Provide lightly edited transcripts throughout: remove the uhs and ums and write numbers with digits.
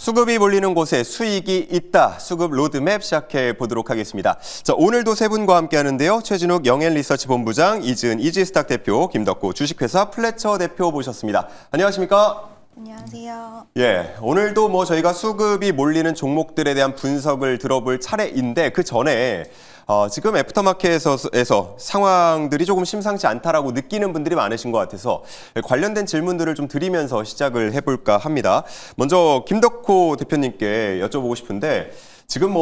수급이 몰리는 곳에 수익이 있다. 수급 로드맵 시작해 보도록 하겠습니다. 자, 오늘도 세 분과 함께 하는데요. 최진욱 영앤리서치 본부장, 이지은 이지스탁 대표, 김덕구 주식회사 플래처 대표 모셨습니다. 안녕하십니까? 안녕하세요. 예, 오늘도 저희가 수급이 몰리는 종목들에 대한 분석을 들어볼 차례인데 그 전에 지금 애프터마켓에서 상황들이 조금 심상치 않다라고 느끼는 분들이 많으신 것 같아서 관련된 질문들을 좀 드리면서 시작을 해볼까 합니다. 먼저 김덕호 대표님께 여쭤보고 싶은데 지금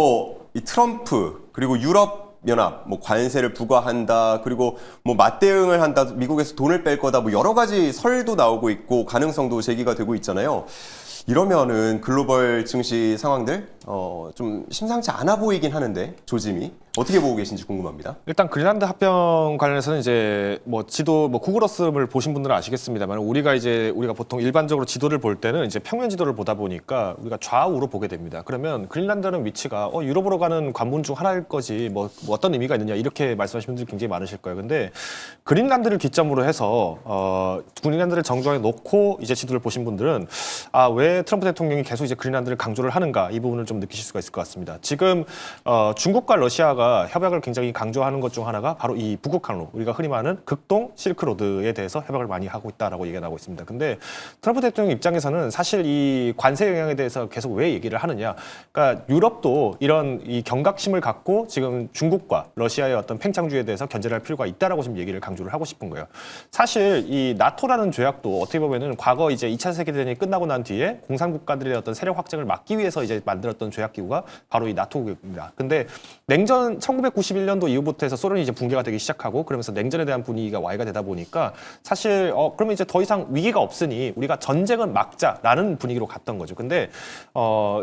이 트럼프 그리고 유럽 연합, 관세를 부과한다, 그리고 맞대응을 한다, 미국에서 돈을 뺄 거다, 여러 가지 설도 나오고 있고 가능성도 제기가 되고 있잖아요. 이러면은 글로벌 증시 상황들 좀 심상치 않아 보이긴 하는데 조짐이 어떻게 보고 계신지 궁금합니다. 일단 그린란드 합병 관련해서는 이제 지도 구글 어스를 보신 분들은 아시겠습니다만 우리가 보통 일반적으로 지도를 볼 때는 이제 평면 지도를 보다 보니까 우리가 좌우로 보게 됩니다. 그러면 그린란드라는 위치가 유럽으로 가는 관문 중 하나일 거지 어떤 의미가 있느냐 이렇게 말씀하시는 분들이 굉장히 많으실 거예요. 근데 그린란드를 기점으로 해서 그린란드를 정정해 놓고 이제 지도를 보신 분들은 왜 트럼프 대통령이 계속 이제 그린란드를 강조를 하는가 이 부분을 좀 느끼실 수가 있을 것 같습니다. 지금 중국과 러시아가 협약을 굉장히 강조하는 것 중 하나가 바로 이 북극 항로, 우리가 흔히 말하는 극동 실크로드에 대해서 협약을 많이 하고 있다라고 얘기가 나오고 있습니다. 근데 트럼프 대통령 입장에서는 사실 이 관세 영향에 대해서 계속 왜 얘기를 하느냐? 그러니까 유럽도 이런 이 경각심을 갖고 지금 중국과 러시아의 어떤 팽창주의에 대해서 견제를 할 필요가 있다라고 지금 얘기를 강조를 하고 싶은 거예요. 사실 이 나토라는 조약도 어떻게 보면은 과거 이제 2차 세계대전이 끝나고 난 뒤에 공산국가들의 어떤 세력 확장을 막기 위해서 이제 만들었던 조약기구가 바로 이 나토입니다. 근데 냉전 1991년도 이후부터 해서 소련이 이제 붕괴가 되기 시작하고 그러면서 냉전에 대한 분위기가 와해가 되다 보니까 사실 그러면 이제 더 이상 위기가 없으니 우리가 전쟁은 막자라는 분위기로 갔던 거죠. 근데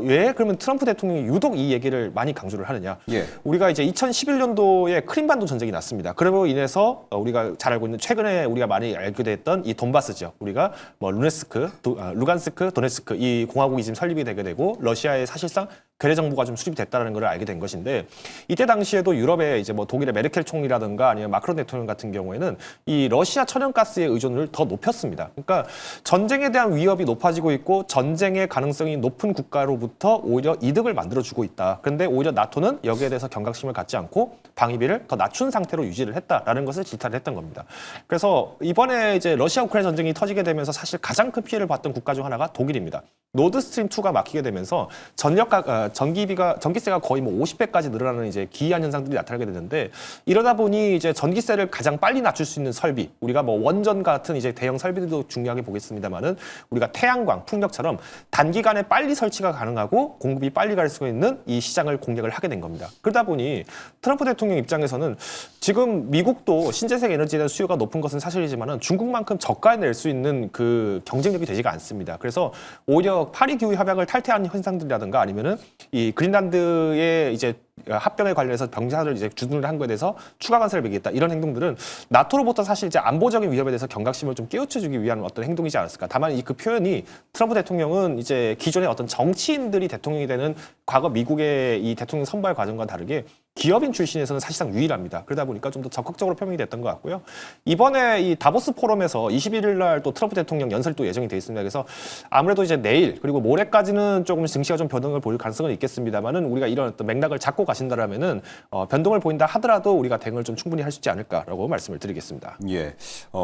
왜 그러면 트럼프 대통령이 유독 이 얘기를 많이 강조를 하느냐? 예. 우리가 이제 2011년도에 크림반도 전쟁이 났습니다. 그로 인해서 우리가 잘 알고 있는 최근에 우리가 많이 알게 됐던 이 돈바스 지역, 우리가 루간스크, 도네츠크 이 공화국이 지금 설립이 되게 되고 러시아의 사실상 괴뢰 정부가 좀 수립이 됐다는 걸 알게 된 것인데 이때 당시에도 유럽의 이제 독일의 메르켈 총리라든가 아니면 마크론 대통령 같은 경우에는 이 러시아 천연가스의 의존을 더 높였습니다. 그러니까 전쟁에 대한 위협이 높아지고 있고 전쟁의 가능성이 높은 국가로부터 오히려 이득을 만들어주고 있다. 그런데 오히려 나토는 여기에 대해서 경각심을 갖지 않고 방위비를 더 낮춘 상태로 유지를 했다라는 것을 질타를 했던 겁니다. 그래서 이번에 이제 러시아 우크라이나 전쟁이 터지게 되면서 사실 가장 큰 피해를 봤던 국가 중 하나가 독일입니다. 노드스트림 2가 막히게 되면서 전기세가 거의 50배까지 늘어나는 이제 기이한 현상들이 나타나게 되는데 이러다 보니 이제 전기세를 가장 빨리 낮출 수 있는 설비, 우리가 원전 같은 이제 대형 설비들도 중요하게 보겠습니다만은 우리가 태양광, 풍력처럼 단기간에 빨리 설치가 가능하고 공급이 빨리 갈 수 있는 이 시장을 공략을 하게 된 겁니다. 그러다 보니 트럼프 대통령 입장에서는 지금 미국도 신재생 에너지에 대한 수요가 높은 것은 사실이지만은 중국만큼 저가에 낼 수 있는 그 경쟁력이 되지가 않습니다. 그래서 오히려 파리 기후 협약을 탈퇴한 현상들이라든가 아니면은 이 그린란드의 이제 합병에 관련해서 병사를 이제 주둔을 한 거에 대해서 추가 관세를 매기겠다 이런 행동들은 나토로부터 사실 이제 안보적인 위협에 대해서 경각심을 좀 깨우쳐주기 위한 어떤 행동이지 않았을까. 다만 그 표현이 트럼프 대통령은 이제 기존의 어떤 정치인들이 대통령이 되는 과거 미국의 이 대통령 선발 과정과 다르게 기업인 출신에서는 사실상 유일합니다. 그러다 보니까 좀 더 적극적으로 표명이 됐던 것 같고요. 이번에 이 다보스 포럼에서 21일 날 또 트럼프 대통령 연설이 또 예정이 돼 있습니다. 그래서 아무래도 이제 내일 그리고 모레까지는 조금 증시가 좀 변동을 보일 가능성은 있겠습니다만은 우리가 이런 어떤 맥락을 잡고 가신다라면은 변동을 보인다 하더라도 우리가 대응을 좀 충분히 할 수 있지 않을까라고 말씀을 드리겠습니다. 예,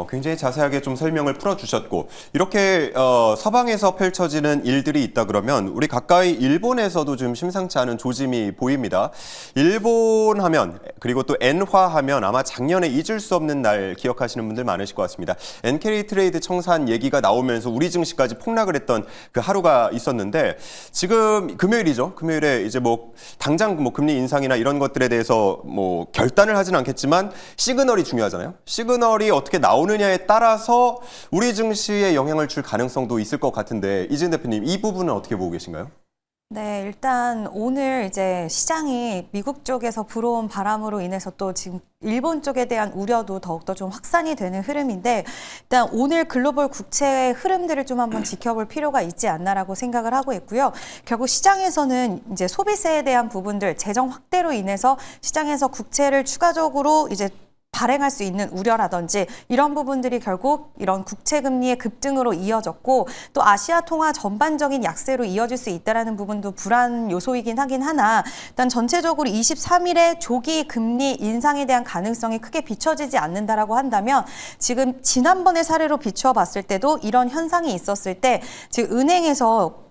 굉장히 자세하게 좀 설명을 풀어주셨고 이렇게 서방에서 펼쳐지는 일들이 있다 그러면 우리 가까이 일본에서도 좀 심상치 않은 조짐이 보입니다. 일본 하면 그리고 또 엔화하면 아마 작년에 잊을 수 없는 날 기억하시는 분들 많으실 것 같습니다. 엔캐리 트레이드 청산 얘기가 나오면서 우리 증시까지 폭락을 했던 그 하루가 있었는데 지금 금요일이죠. 금요일에 이제 당장 금리 인상이나 이런 것들에 대해서 결단을 하진 않겠지만 시그널이 중요하잖아요. 시그널이 어떻게 나오느냐에 따라서 우리 증시에 영향을 줄 가능성도 있을 것 같은데 이지은 대표님 이 부분은 어떻게 보고 계신가요? 네, 일단 오늘 이제 시장이 미국 쪽에서 불어온 바람으로 인해서 또 지금 일본 쪽에 대한 우려도 더욱더 좀 확산이 되는 흐름인데 일단 오늘 글로벌 국채의 흐름들을 좀 한번 지켜볼 필요가 있지 않나라고 생각을 하고 있고요. 결국 시장에서는 이제 소비세에 대한 부분들, 재정 확대로 인해서 시장에서 국채를 추가적으로 이제 발행할 수 있는 우려라든지 이런 부분들이 결국 이런 국채 금리의 급등으로 이어졌고 또 아시아 통화 전반적인 약세로 이어질 수 있다라는 부분도 불안 요소이긴 하긴 하나 일단 전체적으로 23일에 조기 금리 인상에 대한 가능성이 크게 비춰지지 않는다라고 한다면 지금 지난번의 사례로 비추어 봤을 때도 이런 현상이 있었을 때 지금 은행에서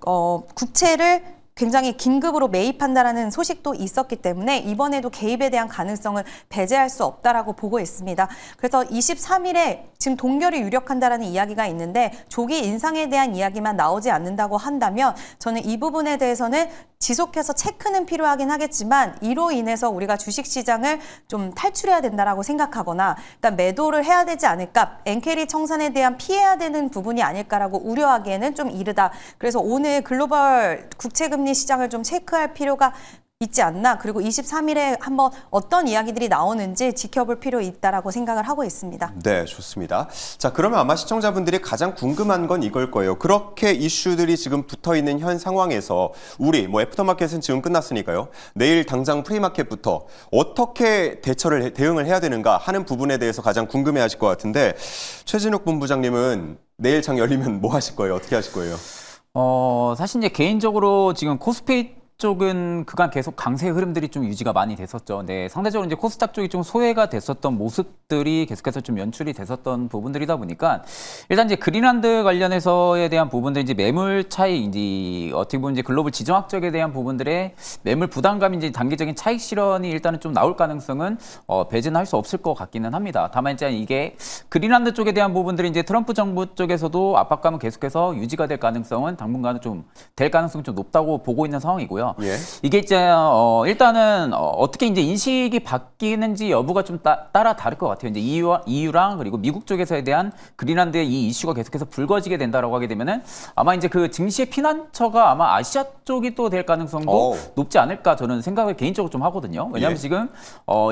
국채를 굉장히 긴급으로 매입한다라는 소식도 있었기 때문에 이번에도 개입에 대한 가능성을 배제할 수 없다라고 보고 있습니다. 그래서 23일에 지금 동결이 유력한다라는 이야기가 있는데 조기 인상에 대한 이야기만 나오지 않는다고 한다면 저는 이 부분에 대해서는 지속해서 체크는 필요하긴 하겠지만 이로 인해서 우리가 주식시장을 좀 탈출해야 된다라고 생각하거나 일단 매도를 해야 되지 않을까 엔캐리 청산에 대한 피해야 되는 부분이 아닐까라고 우려하기에는 좀 이르다. 그래서 오늘 글로벌 국채금리 시장을 좀 체크할 필요가 있지 않나. 그리고 23일에 한번 어떤 이야기들이 나오는지 지켜볼 필요 있다라고 생각을 하고 있습니다. 네, 좋습니다. 자, 그러면 아마 시청자분들이 가장 궁금한 건 이걸 거예요. 그렇게 이슈들이 지금 붙어 있는 현 상황에서 우리 애프터마켓은 지금 끝났으니까요. 내일 당장 프리마켓부터 어떻게 대응을 해야 되는가 하는 부분에 대해서 가장 궁금해하실 것 같은데 최진욱 본부장님은 내일 장 열리면 뭐 하실 거예요? 어떻게 하실 거예요? 사실 이제 개인적으로 지금 코스피 쪽은 그간 계속 강세 흐름들이 좀 유지가 많이 됐었죠. 네, 상대적으로 이제 코스닥 쪽이 좀 소외가 됐었던 모습들이 계속해서 좀 연출이 됐었던 부분들이다 보니까 일단 이제 그린란드 관련해서에 대한 부분들 이제 매물 차익 이제 어떻게 보면 이제 글로벌 지정학적에 대한 부분들의 매물 부담감이 이제 단기적인 차익 실현이 일단은 좀 나올 가능성은 배제는 할 수 없을 것 같기는 합니다. 다만 이제 이게 그린란드 쪽에 대한 부분들이 이제 트럼프 정부 쪽에서도 압박감은 계속해서 유지가 될 가능성은 당분간은 좀 될 가능성이 좀 높다고 보고 있는 상황이고요. 예. 이게 이제 일단은 어떻게 이제 인식이 바뀌는지 여부가 좀 따라 다를 것 같아요. 이제 EU랑 그리고 미국 쪽에서에 대한 그린란드의 이 이슈가 계속해서 불거지게 된다라고 하게 되면은 아마 이제 그 증시의 피난처가 아마 아시아 쪽이 또 될 가능성도 높지 않을까 저는 생각을 개인적으로 좀 하거든요. 왜냐하면 지금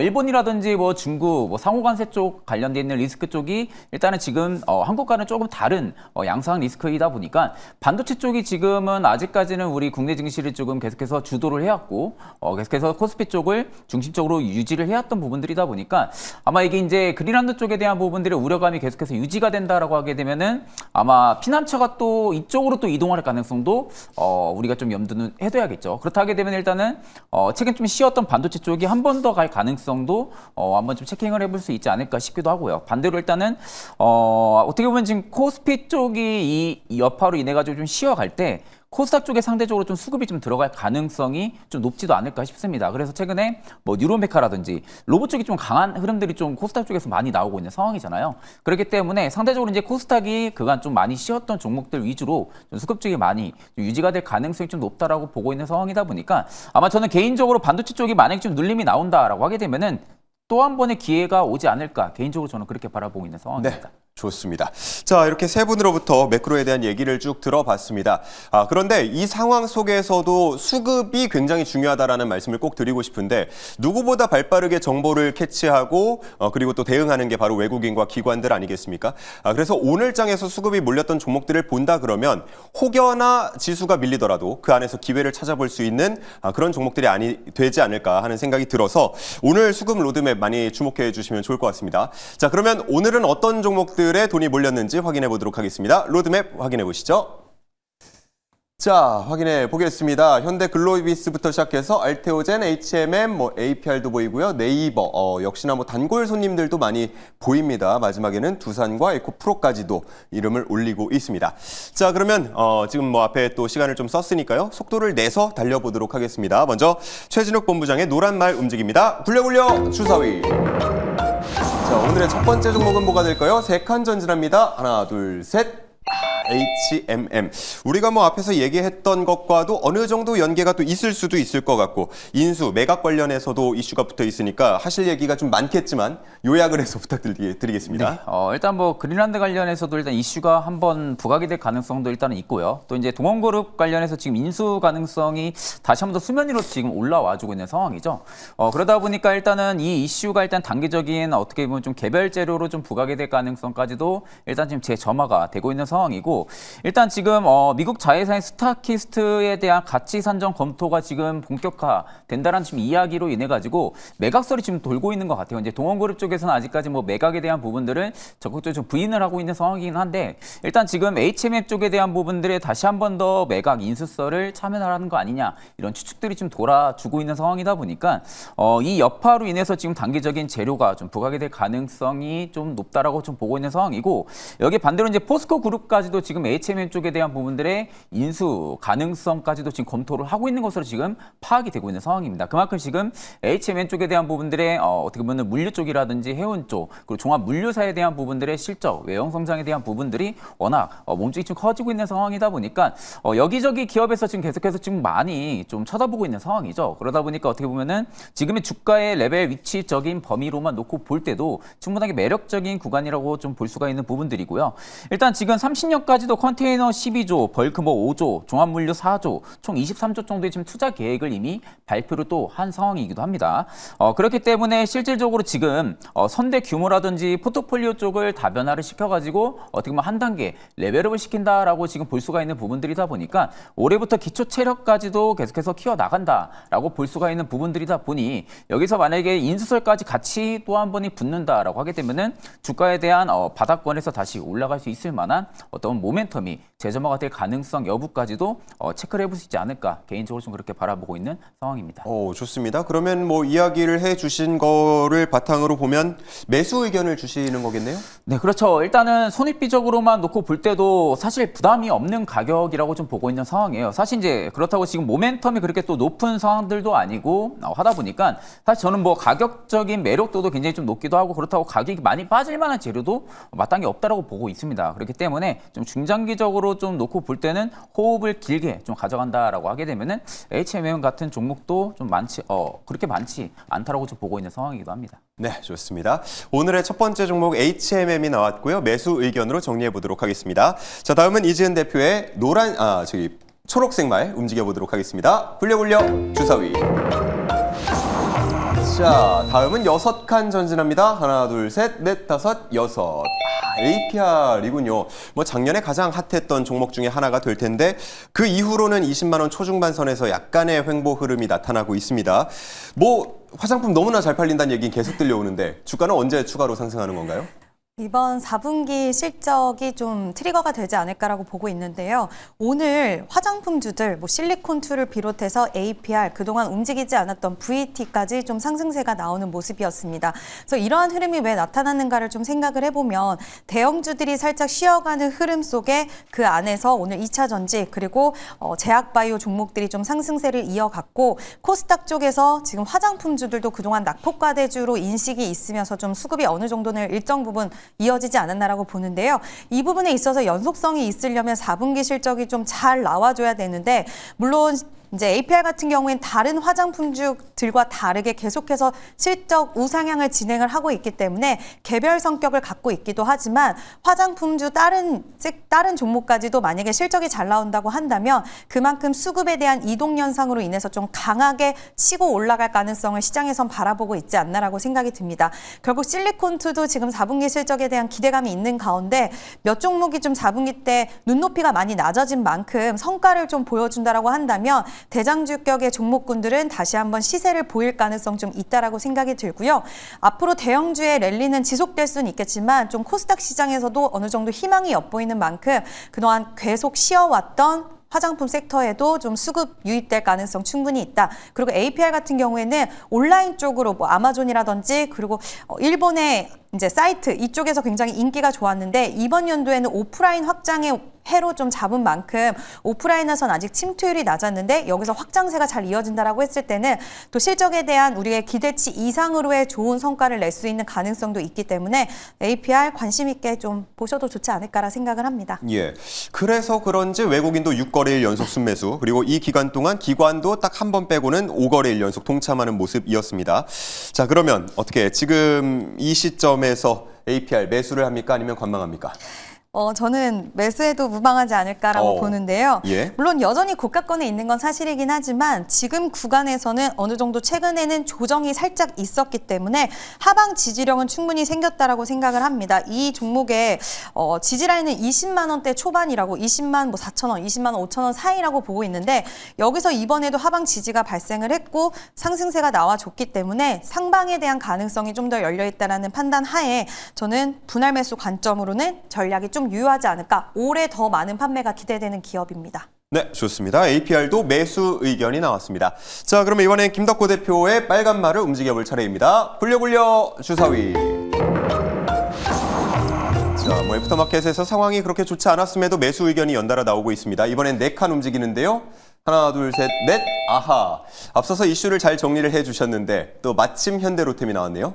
일본이라든지 뭐 중국, 뭐 상호관세 쪽 관련돼 있는 리스크 쪽이 일단은 지금 한국과는 조금 다른 양상 리스크이다 보니까 반도체 쪽이 지금은 아직까지는 우리 국내 증시를 조금 계속해서 주도를 해왔고 계속해서 코스피 쪽을 중심적으로 유지를 해왔던 부분들이다 보니까 아마 이게 이제 그린란드 쪽에 대한 부분들의 우려감이 계속해서 유지가 된다라고 하게 되면은 아마 피난처가 또 이쪽으로 또 이동할 가능성도 우리가 좀 염두는 해둬야겠죠. 그렇다 하게 되면 일단은 최근 좀 쉬었던 반도체 쪽이 한 번 더 갈 가능성도 한번 좀 체킹을 해볼 수 있지 않을까 싶기도 하고요. 반대로 일단은 어떻게 보면 지금 코스피 쪽이 이 여파로 인해 가지고 좀 쉬어갈 때 코스닥 쪽에 상대적으로 좀 수급이 좀 들어갈 가능성이 좀 높지도 않을까 싶습니다. 그래서 최근에 뭐 뉴론메카라든지 로봇 쪽이 좀 강한 흐름들이 좀 코스닥 쪽에서 많이 나오고 있는 상황이잖아요. 그렇기 때문에 상대적으로 이제 코스닥이 그간 좀 많이 쉬었던 종목들 위주로 좀 수급 쪽이 많이 좀 유지가 될 가능성이 좀 높다라고 보고 있는 상황이다 보니까 아마 저는 개인적으로 반도체 쪽이 만약에 좀 눌림이 나온다라고 하게 되면은 또 한 번의 기회가 오지 않을까 개인적으로 저는 그렇게 바라보고 있는 상황입니다. 네. 좋습니다. 자, 이렇게 세 분으로부터 매크로에 대한 얘기를 쭉 들어봤습니다. 그런데 이 상황 속에서도 수급이 굉장히 중요하다라는 말씀을 꼭 드리고 싶은데 누구보다 발빠르게 정보를 캐치하고 그리고 또 대응하는 게 바로 외국인과 기관들 아니겠습니까? 그래서 오늘 장에서 수급이 몰렸던 종목들을 본다 그러면 혹여나 지수가 밀리더라도 그 안에서 기회를 찾아볼 수 있는 그런 종목들이 되지 않을까 하는 생각이 들어서 오늘 수급 로드맵 많이 주목해 주시면 좋을 것 같습니다. 자, 그러면 오늘은 어떤 종목들의 돈이 몰렸는지 확인해 보도록 하겠습니다. 로드맵 확인해 보시죠. 자, 확인해 보겠습니다. 현대글로비스부터 시작해서 알테오젠, HMM, APR도 보이고요. 네이버, 역시나 단골 손님들도 많이 보입니다. 마지막에는 두산과 에코프로까지도 이름을 올리고 있습니다. 자, 그러면 지금 앞에 또 시간을 좀 썼으니까요. 속도를 내서 달려보도록 하겠습니다. 먼저 최진욱 본부장의 노란말 움직입니다. 굴려 주사위. 자, 오늘의 첫 번째 종목은 뭐가 될까요? 세칸전진합니다. 하나, 둘, 셋. HMM. 우리가 앞에서 얘기했던 것과도 어느 정도 연계가 또 있을 수도 있을 것 같고 인수, 매각 관련해서도 이슈가 붙어 있으니까 하실 얘기가 좀 많겠지만 요약을 해서 부탁드리겠습니다. 네, 일단 그린란드 관련해서도 일단 이슈가 한번 부각이 될 가능성도 일단은 있고요. 또 이제 동원그룹 관련해서 지금 인수 가능성이 다시 한 번 더 수면 위로 지금 올라와주고 있는 상황이죠. 그러다 보니까 일단은 이 이슈가 일단 단기적인 어떻게 보면 좀 개별 재료로 좀 부각이 될 가능성까지도 일단 지금 재점화가 되고 있는 상황. 상황이고 일단 지금 미국 자회사인 스타키스트에 대한 가치 산정 검토가 지금 본격화된다라는 지금 이야기로 인해 가지고 매각설이 지금 돌고 있는 것 같아요. 이제 동원그룹 쪽에서는 아직까지 뭐 매각에 대한 부분들은 적극적으로 좀 부인을 하고 있는 상황이긴 한데 일단 지금 HMM 쪽에 대한 부분들에 다시 한 번 더 매각 인수설을 참여하라는 거 아니냐 이런 추측들이 좀 돌아주고 있는 상황이다 보니까 이 여파로 인해서 지금 단기적인 재료가 좀 부각이 될 가능성이 좀 높다라고 좀 보고 있는 상황이고 여기 반대로 이제 포스코 그룹까지도 지금 HMM 쪽에 대한 부분들의 인수 가능성까지도 지금 검토를 하고 있는 것으로 지금 파악이 되고 있는 상황입니다. 그만큼 지금 HMM 쪽에 대한 부분들의 어떻게 보면 물류 쪽이라든지 해운 쪽 그리고 종합 물류사에 대한 부분들의 실적, 외형 성장에 대한 부분들이 워낙 몸집이 좀 커지고 있는 상황이다 보니까 여기저기 기업에서 지금 계속해서 지금 많이 좀 쳐다보고 있는 상황이죠. 그러다 보니까 어떻게 보면은 지금의 주가의 레벨 위치적인 범위로만 놓고 볼 때도 충분하게 매력적인 구간이라고 좀 볼 수가 있는 부분들이고요. 일단 지금 30년까지도 컨테이너 12조, 벌크 뭐 5조, 종합물류 4조, 총 23조 정도의 지금 투자 계획을 이미 발표를 또 한 상황이기도 합니다. 그렇기 때문에 실질적으로 지금 선대 규모라든지 포트폴리오 쪽을 다변화를 시켜가지고 어떻게 보면 한 단계 레벨업을 시킨다라고 지금 볼 수가 있는 부분들이다 보니까 올해부터 기초 체력까지도 계속해서 키워 나간다라고 볼 수가 있는 부분들이다 보니 여기서 만약에 인수설까지 같이 또 한 번이 붙는다라고 하게 되면은 주가에 대한 바닥권에서 다시 올라갈 수 있을 만한 어떤 모멘텀이 재점화가 될 가능성 여부까지도 체크를 해볼 수 있지 않을까 개인적으로 좀 그렇게 바라보고 있는 상황입니다. 좋습니다. 그러면 뭐 이야기를 해주신 거를 바탕으로 보면 매수 의견을 주시는 거겠네요? 네, 그렇죠. 일단은 손익비적으로만 놓고 볼 때도 사실 부담이 없는 가격이라고 좀 보고 있는 상황이에요. 사실 이제 그렇다고 지금 모멘텀이 그렇게 또 높은 상황들도 아니고 하다 보니까 사실 저는 뭐 가격적인 매력도도 굉장히 좀 높기도 하고 그렇다고 가격이 많이 빠질 만한 재료도 마땅히 없다라고 보고 있습니다. 그렇기 때문에 좀 중장기적으로 좀 놓고 볼 때는 호흡을 길게 좀 가져간다라고 하게 되면은 HMM 같은 종목도 좀 그렇게 많지 않다라고 좀 보고 있는 상황이기도 합니다. 네, 좋습니다. 오늘의 첫 번째 종목 HMM이 나왔고요. 매수 의견으로 정리해 보도록 하겠습니다. 자, 다음은 이지은 대표의 초록색 말 움직여 보도록 하겠습니다. 굴려 주사위. 자, 다음은 6칸 전진합니다. 하나, 둘, 셋, 넷, 다섯, 여섯. APR이군요. 뭐 작년에 가장 핫했던 종목 중에 하나가 될 텐데 그 이후로는 20만 원 초중반 선에서 약간의 횡보 흐름이 나타나고 있습니다. 뭐 화장품 너무나 잘 팔린다는 얘기는 계속 들려오는데 주가는 언제 추가로 상승하는 건가요? 이번 4분기 실적이 좀 트리거가 되지 않을까라고 보고 있는데요. 오늘 화장품주들, 뭐 실리콘2를 비롯해서 APR, 그동안 움직이지 않았던 VT까지 좀 상승세가 나오는 모습이었습니다. 그래서 이러한 흐름이 왜 나타났는가를 좀 생각을 해보면 대형주들이 살짝 쉬어가는 흐름 속에 그 안에서 오늘 2차 전지 그리고 제약바이오 종목들이 좀 상승세를 이어갔고 코스닥 쪽에서 지금 화장품주들도 그동안 낙폭과대주로 인식이 있으면서 좀 수급이 어느 정도는 일정 부분 이어지지 않았나라고 보는데요. 이 부분에 있어서 연속성이 있으려면 4분기 실적이 좀 잘 나와줘야 되는데 물론 이제 APR 같은 경우에는 다른 화장품주들과 다르게 계속해서 실적 우상향을 진행을 하고 있기 때문에 개별 성격을 갖고 있기도 하지만 화장품주 다른 종목까지도 만약에 실적이 잘 나온다고 한다면 그만큼 수급에 대한 이동 현상으로 인해서 좀 강하게 치고 올라갈 가능성을 시장에선 바라보고 있지 않나라고 생각이 듭니다. 결국 실리콘2도 지금 4분기 실적에 대한 기대감이 있는 가운데 몇 종목이 좀 4분기 때 눈높이가 많이 낮아진 만큼 성과를 좀 보여준다라고 한다면 대장주격의 종목군들은 다시 한번 시세를 보일 가능성 좀 있다라고 생각이 들고요. 앞으로 대형주의 랠리는 지속될 수는 있겠지만 좀 코스닥 시장에서도 어느 정도 희망이 엿보이는 만큼 그동안 계속 쉬어왔던 화장품 섹터에도 좀 수급 유입될 가능성 충분히 있다. 그리고 APR 같은 경우에는 온라인 쪽으로 뭐 아마존이라든지 그리고 일본의 이제 사이트 이쪽에서 굉장히 인기가 좋았는데 이번 연도에는 오프라인 확장의 해로 좀 잡은 만큼 오프라인에선 아직 침투율이 낮았는데 여기서 확장세가 잘 이어진다라고 했을 때는 또 실적에 대한 우리의 기대치 이상으로의 좋은 성과를 낼 수 있는 가능성도 있기 때문에 APR 관심 있게 좀 보셔도 좋지 않을까라 생각을 합니다. 예. 그래서 그런지 외국인도 6거래일 연속 순매수 그리고 이 기간 동안 기관도 딱 한 번 빼고는 5거래일 연속 동참하는 모습이었습니다. 자, 그러면 어떻게 지금 이 시점에서 APR 매수를 합니까? 아니면 관망합니까? 저는 매수해도 무방하지 않을까라고 보는데요. 예. 물론 여전히 고가권에 있는 건 사실이긴 하지만 지금 구간에서는 어느 정도 최근에는 조정이 살짝 있었기 때문에 하방 지지력은 충분히 생겼다라고 생각을 합니다. 이 종목의 지지 라인은 20만 원대 초반이라고 20만 4천 원, 20만 5천 원 사이라고 보고 있는데 여기서 이번에도 하방 지지가 발생을 했고 상승세가 나와줬기 때문에 상방에 대한 가능성이 좀 더 열려 있다라는 판단 하에 저는 분할 매수 관점으로는 전략이 좀 유효하지 않을까. 올해 더 많은 판매가 기대되는 기업입니다. 네, 좋습니다. APR도 매수 의견이 나왔습니다. 자, 그러면 이번엔 김덕호 대표의 빨간 말을 움직여볼 차례입니다. 굴려 주사위. 자, 애프터마켓에서 상황이 그렇게 좋지 않았음에도 매수 의견이 연달아 나오고 있습니다. 이번엔 4칸 움직이는데요. 하나, 둘, 셋, 넷. 아하. 앞서서 이슈를 잘 정리를 해주셨는데 또 마침 현대로템이 나왔네요.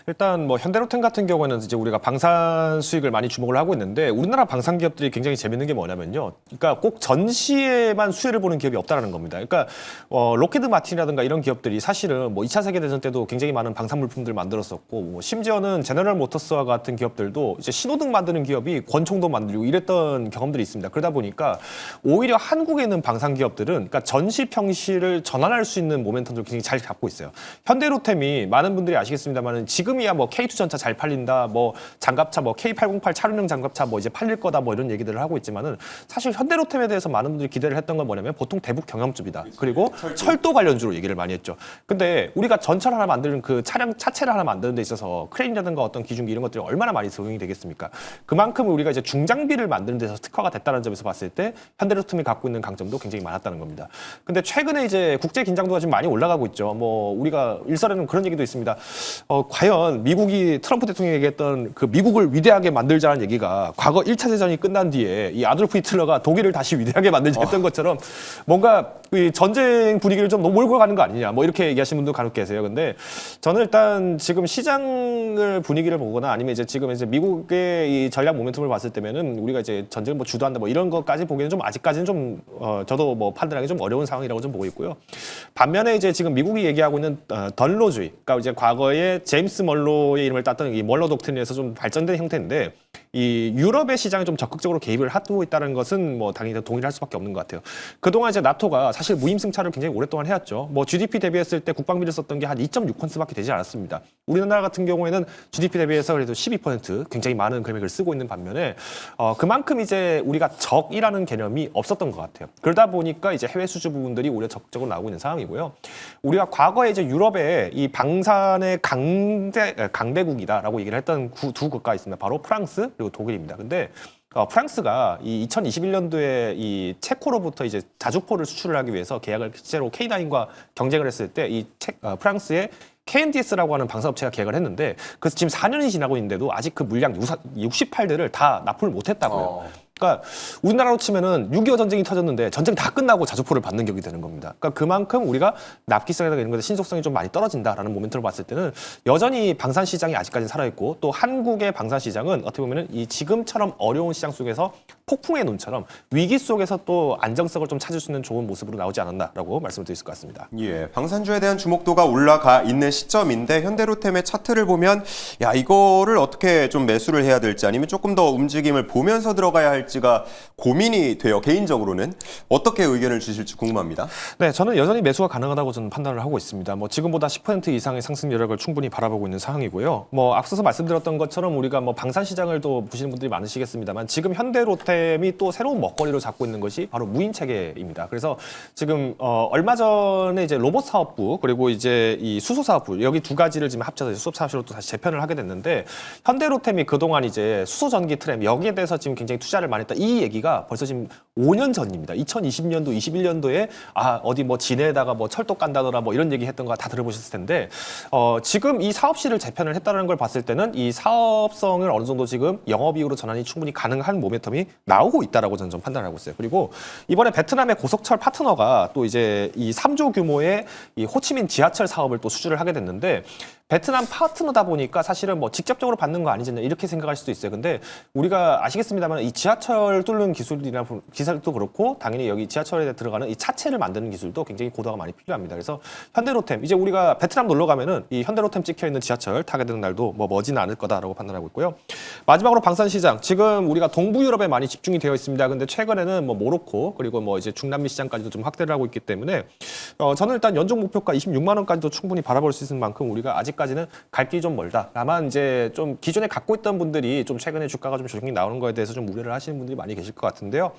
일단 뭐 현대로템 같은 경우에는 이제 우리가 방산 수익을 많이 주목을 하고 있는데 우리나라 방산 기업들이 굉장히 재밌는 게 뭐냐면요. 그러니까 꼭 전시에만 수혜를 보는 기업이 없다라는 겁니다. 그러니까 로키드 마틴이라든가 이런 기업들이 사실은 뭐 2차 세계 대전 때도 굉장히 많은 방산 물품들 만들었었고 뭐 심지어는 제너럴 모터스와 같은 기업들도 이제 신호등 만드는 기업이 권총도 만들고 이랬던 경험들이 있습니다. 그러다 보니까 오히려 한국에 있는 방산 기업들은 그러니까 전시 평시를 전환할 수 있는 모멘텀들을 굉장히 잘 잡고 있어요. 현대로템이 많은 분들이 아시겠습니다만 지금이야 뭐 K2 전차 잘 팔린다, 뭐 장갑차 뭐 K808 차륜형 장갑차 뭐 이제 팔릴 거다 뭐 이런 얘기들을 하고 있지만은 사실 현대로템에 대해서 많은 분들이 기대를 했던 건 뭐냐면 보통 대북 경영주이다. 그리고 철도 관련주로 얘기를 많이 했죠. 근데 우리가 전철 하나 만드는 그 차량 차체를 하나 만드는 데 있어서 크레인이라든가 어떤 기중기 이런 것들이 얼마나 많이 적용이 되겠습니까? 그만큼 우리가 이제 중장비를 만드는 데서 특화가 됐다는 점에서 봤을 때 현대로템이 갖고 있는 강점도 굉장히 많았다는 겁니다. 근데 최근에 이제 국제 긴장도가 좀 많이 올라가고 있죠. 뭐 우리가 일설에는 그런 얘기도 있습니다. 과연 미국이 트럼프 대통령이 얘기했던 그 미국을 위대하게 만들자는 얘기가 과거 1차 대전이 끝난 뒤에 이 아돌프 히틀러가 독일을 다시 위대하게 만들자 했던 것처럼 뭔가 이 전쟁 분위기를 좀 몰고 가는 거 아니냐 뭐 이렇게 얘기하시는 분도 간혹 계세요. 근데 저는 일단 지금 시장을 분위기를 보거나 아니면 이제 지금 이제 미국의 이 전략 모멘텀을 봤을 때면은 우리가 이제 전쟁을 뭐 주도한다 뭐 이런 것까지 보기에는 좀 아직까지는 좀 저도 뭐 판단하기 좀 어려운 상황이라고 좀 보고 있고요. 반면에 이제 지금 미국이 얘기하고 있는 덜로주의, 그러니까 이제 과거에 제임스 멀로의 이름을 땄던 이 멀로 독트린에서 좀 발전된 형태인데 이 유럽의 시장에 좀 적극적으로 개입을 하고 있다는 것은 뭐 당연히 동의를 할 수밖에 없는 것 같아요. 그동안 이제 나토가 사실 무임승차를 굉장히 오랫동안 해왔죠. 뭐 GDP 대비했을 때 국방비를 썼던 게 한 2.6%밖에 되지 않았습니다. 우리나라 같은 경우에는 GDP 대비해서 그래도 12% 굉장히 많은 금액을 쓰고 있는 반면에 그만큼 이제 우리가 적이라는 개념이 없었던 것 같아요. 그러다 보니까 이제 해외 수주 부분들이 오히려 적극적으로 나오고 있는 상황이고요. 우리가 과거에 이제 유럽의 이 방산의 강대국이다라고 얘기를 했던 두 국가가 있습니다. 바로 프랑스 그리고 독일입니다. 근데 프랑스가 이 2021년도에 이 체코로부터 이제 자주포를 수출을 하기 위해서 계약을 실제로 K9과 경쟁을 했을 때 이 프랑스의 KNDS라고 하는 방산업체가 계약을 했는데 그래서 지금 4년이 지나고 있는데도 아직 그 물량 68대를 다 납품을 못했다고요. 그러니까 우리나라로 치면은 6.25 전쟁이 터졌는데 전쟁 다 끝나고 자주포를 받는 격이 되는 겁니다. 그러니까 그만큼 우리가 납기성이나 이런 것의 신속성이 좀 많이 떨어진다라는 모멘트를 봤을 때는 여전히 방산 시장이 아직까지 살아있고 또 한국의 방산 시장은 어떻게 보면은 이 지금처럼 어려운 시장 속에서 폭풍의 눈처럼 위기 속에서 또 안정성을 좀 찾을 수 있는 좋은 모습으로 나오지 않았나라고 말씀을 드릴 수 있을 것 같습니다. 예, 방산주에 대한 주목도가 올라가 있는 시점인데 현대로템의 차트를 보면 야 이거를 어떻게 좀 매수를 해야 될지 아니면 조금 더 움직임을 보면서 들어가야 할지가 고민이 돼요. 개인적으로는 어떻게 의견을 주실지 궁금합니다. 네, 저는 여전히 매수가 가능하다고 저는 판단을 하고 있습니다. 뭐 지금보다 10% 이상의 상승 여력을 충분히 바라보고 있는 상황이고요. 뭐 앞서서 말씀드렸던 것처럼 우리가 뭐 방산 시장을 또 보시는 분들이 많으시겠습니다만 지금 현대로템이 또 새로운 먹거리로 잡고 있는 것이 바로 무인 체계입니다. 그래서 지금 얼마 전에 이제 로봇 사업부 그리고 이제 이 수소 사업부 여기 두 가지를 지금 합쳐서 수소 사업부로 또 다시 재편을 하게 됐는데 현대로템이 그동안 이제 수소 전기 트램 여기에 대해서 지금 굉장히 투자를 많이 했다. 이 얘기가 벌써 지금 5년 전입니다. 2020년도, 21년도에 어디 뭐 진해에다가 뭐 철도 깐다더라 뭐 이런 얘기 했던 거 다 들어보셨을 텐데 지금 이 사업실을 재편을 했다는 걸 봤을 때는 이 사업성을 어느 정도 지금 영업이익으로 전환이 충분히 가능한 모멘텀이 나오고 있다라고 저는 좀 판단을 하고 있어요. 그리고 이번에 베트남의 고속철 파트너가 또 이제 이 3조 규모의 이 호치민 지하철 사업을 또 수주를 하게 됐는데 베트남 파트너다 보니까 사실은 뭐 직접적으로 받는 거 아니지 이렇게 생각할 수도 있어요. 근데 우리가 아시겠습니다만 이 지하철 뚫는 기술도 그렇고 당연히 여기 지하철에 들어가는 이 차체를 만드는 기술도 굉장히 고도가 많이 필요합니다. 그래서 현대로템 이제 우리가 베트남 놀러 가면은 이 현대로템 찍혀 있는 지하철 타게 되는 날도 뭐 머지는 않을 거다라고 판단하고 있고요. 마지막으로 방산시장 지금 우리가 동부 유럽에 많이 집중이 되어 있습니다. 근데 최근에는 뭐 모로코 그리고 뭐 이제 중남미 시장까지도 좀 확대를 하고 있기 때문에 저는 일단 연중 목표가 26만 원까지도 충분히 바라볼 수 있는 만큼 우리가 아직까지는 갈 길이 좀 멀다. 다만 이제 좀 기존에 갖고 있던 분들이 좀 최근에 주가가 좀 조정이 나오는 거에 대해서 좀 우려를 하시는 분들이 많이 계실 것 같은데요.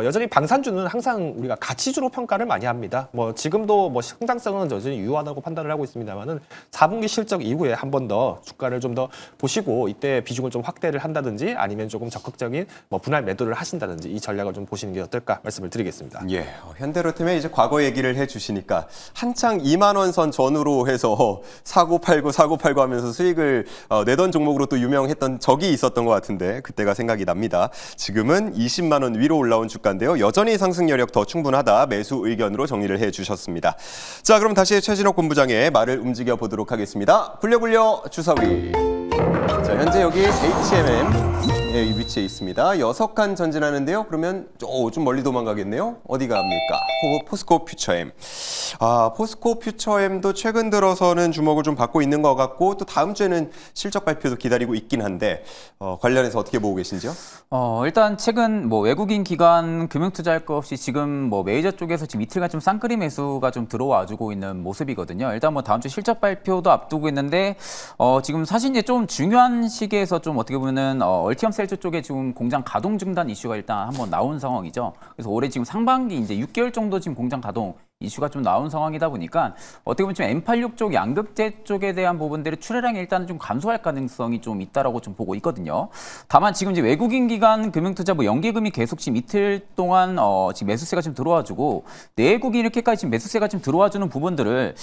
여전히 방산주는 항상 우리가 가치주로 평가를 많이 합니다. 뭐 지금도 뭐 성장성은 여전히 유효하다고 판단을 하고 있습니다만은 4분기 실적 이후에 한 번 더 주가를 좀 더 보시고 이때 비중을 좀 확대를 한다든지 아니면 조금 적극적인 뭐 분할 매도를 하신다든지 이 전략을 좀 보시는 게 어떨까 말씀을 드리겠습니다. 예, 현대로템에 이제 과거 얘기를 해주시니까 한창 2만 원 선 전후로 해서 사고 팔고 하면서 수익을 내던 종목으로 또 유명했던 적이 있었던 것 같은데 그때가 생각이 납니다. 지금은 20만 원 위로 올라온 주가인데요. 여전히 상승 여력 더 충분하다 매수 의견으로 정리를 해주셨습니다. 자, 그럼 다시 최진욱 본부장의 말을 움직여 보도록 하겠습니다. 굴려 주사위. 자, 현재 여기 HMM의 위치에 있습니다. 6칸 전진하는데요. 그러면 좀 멀리 도망가겠네요. 어디 갑니까? 포스코 퓨처엠. 포스코 퓨처엠도 최근 들어서는 주목을 좀 받고 있는 것 같고 또 다음 주에는 실적 발표도 기다리고 있긴 한데 관련해서 어떻게 보고 계신지요? 일단 최근 뭐 외국인 기관 금융투자할 것 없이 지금 뭐 메이저 쪽에서 지금 이틀간 좀 쌍끌이 매수가 좀 들어와주고 있는 모습이거든요. 일단 뭐 다음 주 실적 발표도 앞두고 있는데 지금 사실 이제 좀 중요한 시기에서 좀 어떻게 보면은 얼티엄 셀즈 쪽에 지금 공장 가동 중단 이슈가 일단 한번 나온 상황이죠. 그래서 올해 지금 상반기 이제 6개월 정도 지금 공장 가동 이슈가 좀 나온 상황이다 보니까 어떻게 보면 지금 M86 쪽 양극재 쪽에 대한 부분들의 출하량이 일단은 좀 감소할 가능성이 좀 있다라고 좀 보고 있거든요. 다만 지금 이제 외국인 기관 금융투자 뭐 연기금이 계속 지금 이틀 동안 지금 매수세가 좀 들어와주고 내국인 이렇게까지 지금 매수세가 좀 들어와주는 부분들을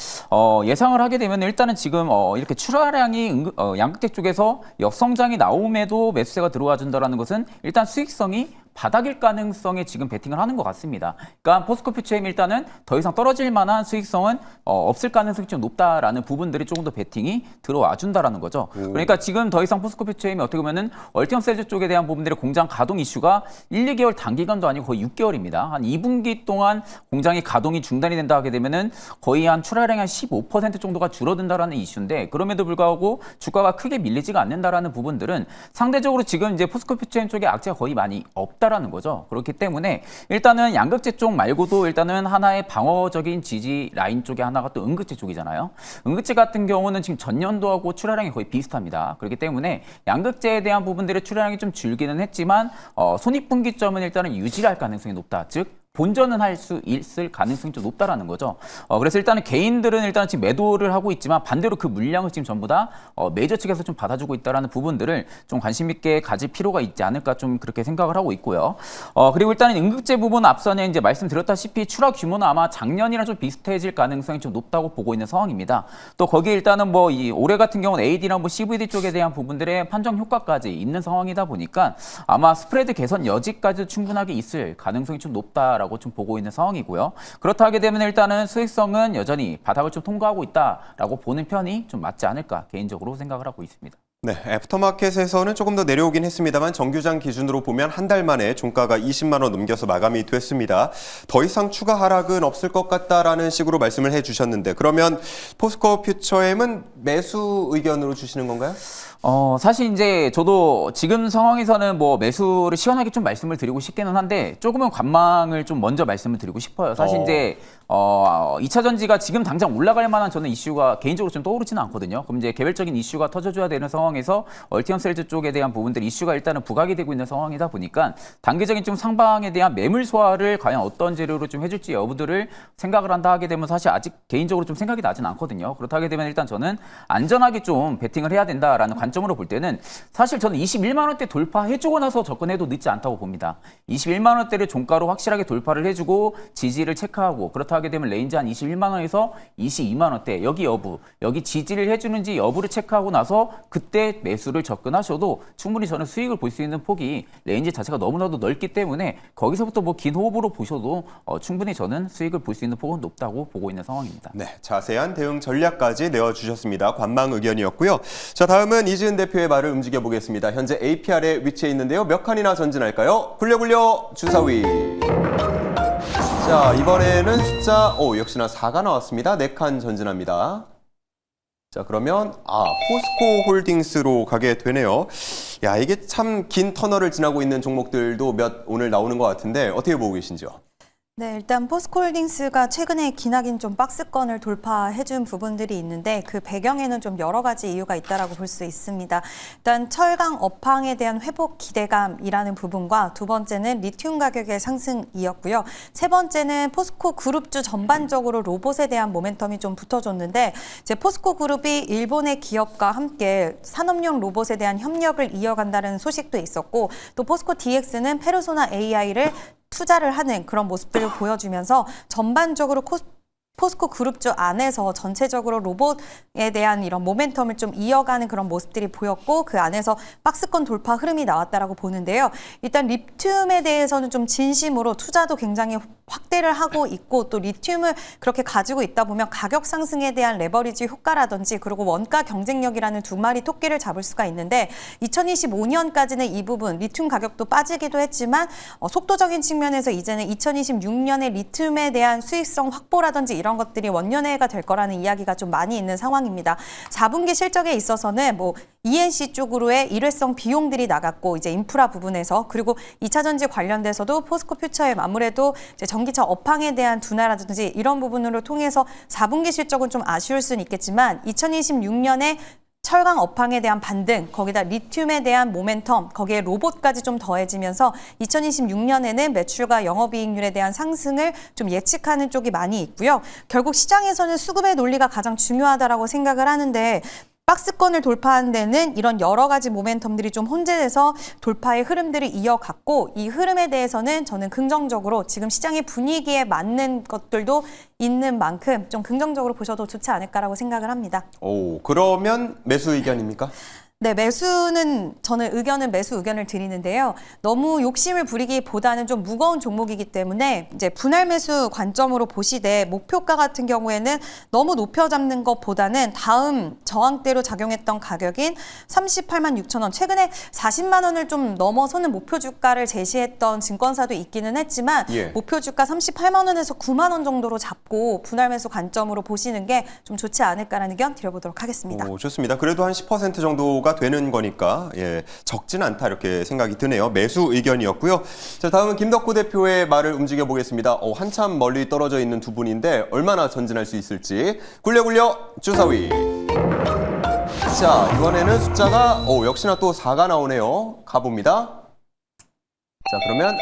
예상을 하게 되면 일단은 지금 이렇게 출하량이 양극재 쪽에서 역성장이 나옴에도 매수세가 들어와준다라는 것은 일단 수익성이 바닥일 가능성에 지금 베팅을 하는 것 같습니다. 그러니까 포스코 퓨처엠이 일단은 더 이상 떨어질 만한 수익성은 없을 가능성이 좀 높다라는 부분들이 조금 더 베팅이 들어와 준다라는 거죠. 그러니까 지금 더 이상 포스코 퓨처엠이 어떻게 보면은 얼티엄 셀즈 쪽에 대한 부분들의 공장 가동 이슈가 1, 2개월 단기간도 아니고 거의 6개월입니다. 한 2분기 동안 공장이 가동이 중단이 된다 하게 되면은 거의 한 출하량이 한 15% 정도가 줄어든다라는 이슈인데 그럼에도 불구하고 주가가 크게 밀리지가 않는다라는 부분들은 상대적으로 지금 이제 포스코 퓨처엠 쪽에 악재가 거의 많이 없다라는 거죠. 그렇기 때문에 일단은 양극재 쪽 말고도 일단은 하나의 방어적인 지지 라인 쪽에 하나가 또 음극재 쪽이잖아요. 음극재 같은 경우는 지금 전년도하고 출하량이 거의 비슷합니다. 그렇기 때문에 양극재에 대한 부분들의 출하량이 좀 줄기는 했지만 손익분기점은 일단은 유지할 가능성이 높다. 즉 본전은 할 수 있을 가능성이 좀 높다라는 거죠. 그래서 일단은 개인들은 일단 지금 매도를 하고 있지만 반대로 그 물량을 지금 전부 다 메이저 측에서 좀 받아주고 있다라는 부분들을 좀 관심 있게 가질 필요가 있지 않을까 좀 그렇게 생각을 하고 있고요. 그리고 일단은 음극재 부분 앞선에 이제 말씀드렸다시피 출하 규모는 아마 작년이랑 좀 비슷해질 가능성이 좀 높다고 보고 있는 상황입니다. 또 거기에 일단은 뭐 이 올해 같은 경우는 AD나 뭐 CVD 쪽에 대한 부분들의 판정 효과까지 있는 상황이다 보니까 아마 스프레드 개선 여지까지도 충분하게 있을 가능성이 좀 높다. 라고 좀 보고 있는 상황이고요. 그렇다 하게 되면 일단은 수익성은 여전히 바닥을 좀 통과하고 있다라고 보는 편이 좀 맞지 않을까 개인적으로 생각을 하고 있습니다. 네, 애프터마켓에서는 조금 더 내려오긴 했습니다만 정규장 기준으로 보면 한 달 만에 종가가 20만 원 넘겨서 마감이 됐습니다. 더 이상 추가 하락은 없을 것 같다라는 식으로 말씀을 해주셨는데 그러면 포스코 퓨처엠은 매수 의견으로 주시는 건가요? 사실 이제 저도 지금 상황에서는 뭐 매수를 시원하게 좀 말씀을 드리고 싶기는 한데 조금은 관망을 좀 먼저 말씀을 드리고 싶어요. 사실 이제 2차 전지가 지금 당장 올라갈 만한 저는 이슈가 개인적으로 좀 떠오르지는 않거든요. 그럼 이제 개별적인 이슈가 터져줘야 되는 상황에서 얼티엄 셀즈 쪽에 대한 부분들 이슈가 일단은 부각이 되고 있는 상황이다 보니까 단기적인 좀 상방에 대한 매물 소화를 과연 어떤 재료로 좀 해줄지 여부들을 생각을 한다 하게 되면 사실 아직 개인적으로 좀 생각이 나진 않거든요. 그렇다 하게 되면 일단 저는 안전하게 좀 베팅을 해야 된다라는 관점 관점으로 볼 때는 사실 저는 21만 원대 돌파해주고 나서 접근해도 늦지 않다고 봅니다. 21만 원대를 종가로 확실하게 돌파를 해주고 지지를 체크하고 그렇다 하게 되면 레인지 한 21만 원에서 22만 원대 여기 여부, 여기 지지를 해주는지 여부를 체크하고 나서 그때 매수를 접근하셔도 충분히 저는 수익을 볼 수 있는 폭이 레인지 자체가 너무나도 넓기 때문에 거기서부터 뭐 긴 호흡으로 보셔도 충분히 저는 수익을 볼 수 있는 폭은 높다고 보고 있는 상황입니다. 네, 자세한 대응 전략까지 내어주셨습니다. 관망 의견이었고요. 자, 다음은 이지은 대표의 말을 움직여보겠습니다. 현재 APR에 위치해 있는데요. 몇 칸이나 전진할까요? 굴려 주사위. 자, 이번에는 숫자 역시나 4가 나왔습니다. 4칸 전진합니다. 자, 그러면 포스코 홀딩스로 가게 되네요. 야, 이게 참 긴 터널을 지나고 있는 종목들도 몇 오늘 나오는 것 같은데 어떻게 보고 계신지요? 네, 일단 포스코홀딩스가 최근에 기나긴 좀 박스권을 돌파해준 부분들이 있는데 그 배경에는 좀 여러 가지 이유가 있다라고 볼 수 있습니다. 일단 철강 업황에 대한 회복 기대감이라는 부분과 두 번째는 리튬 가격의 상승이었고요. 세 번째는 포스코 그룹주 전반적으로 로봇에 대한 모멘텀이 좀 붙어줬는데 이제 포스코 그룹이 일본의 기업과 함께 산업용 로봇에 대한 협력을 이어간다는 소식도 있었고 또 포스코 DX는 페르소나 AI를 투자를 하는 그런 모습들을 보여주면서 전반적으로 포스코 그룹주 안에서 전체적으로 로봇에 대한 이런 모멘텀을 좀 이어가는 그런 모습들이 보였고 그 안에서 박스권 돌파 흐름이 나왔다라고 보는데요. 일단 리튬에 대해서는 좀 진심으로 투자도 굉장히 확대를 하고 있고 또 리튬을 그렇게 가지고 있다 보면 가격 상승에 대한 레버리지 효과라든지 그리고 원가 경쟁력이라는 두 마리 토끼를 잡을 수가 있는데 2025년까지는 이 부분 리튬 가격도 빠지기도 했지만 속도적인 측면에서 이제는 2026년에 리튬에 대한 수익성 확보라든지 이런 것들이 원년회가 될 거라는 이야기가 좀 많이 있는 상황입니다. 4분기 실적에 있어서는 뭐 ENC 쪽으로의 일회성 비용들이 나갔고 이제 인프라 부분에서 그리고 2차 전지 관련돼서도 포스코 퓨처의 아무래도 이제 전기차 업황에 대한 둔화라든지 이런 부분으로 통해서 4분기 실적은 좀 아쉬울 수는 있겠지만 2026년에 철강 업황에 대한 반등, 거기다 리튬에 대한 모멘텀, 거기에 로봇까지 좀 더해지면서 2026년에는 매출과 영업이익률에 대한 상승을 좀 예측하는 쪽이 많이 있고요. 결국 시장에서는 수급의 논리가 가장 중요하다라고 생각을 하는데 박스권을 돌파한 데는 이런 여러 가지 모멘텀들이 좀 혼재돼서 돌파의 흐름들을 이어갔고 이 흐름에 대해서는 저는 긍정적으로 지금 시장의 분위기에 맞는 것들도 있는 만큼 좀 긍정적으로 보셔도 좋지 않을까라고 생각을 합니다. 그러면 매수 의견입니까? 네, 저는 매수 의견을 드리는데요. 너무 욕심을 부리기보다는 좀 무거운 종목이기 때문에 이제 분할 매수 관점으로 보시되 목표가 같은 경우에는 너무 높여 잡는 것보다는 다음 저항대로 작용했던 가격인 38만 6천 원, 최근에 40만 원을 좀 넘어서는 목표 주가를 제시했던 증권사도 있기는 했지만 목표 주가 38만 원에서 9만 원 정도로 잡고 분할 매수 관점으로 보시는 게 좀 좋지 않을까라는 의견 드려보도록 하겠습니다. 좋습니다. 그래도 한 10% 정도가 되는 거니까 적진 않다 이렇게 생각이 드네요. 매수 의견이었고요. 자, 다음은 김덕구 대표의 말을 움직여 보겠습니다. 한참 멀리 떨어져 있는 두 분인데 얼마나 전진할 수 있을지 굴려 주사위. 자, 이번에는 숫자가 역시나 또 4가 나오네요. 가봅니다. 자, 그러면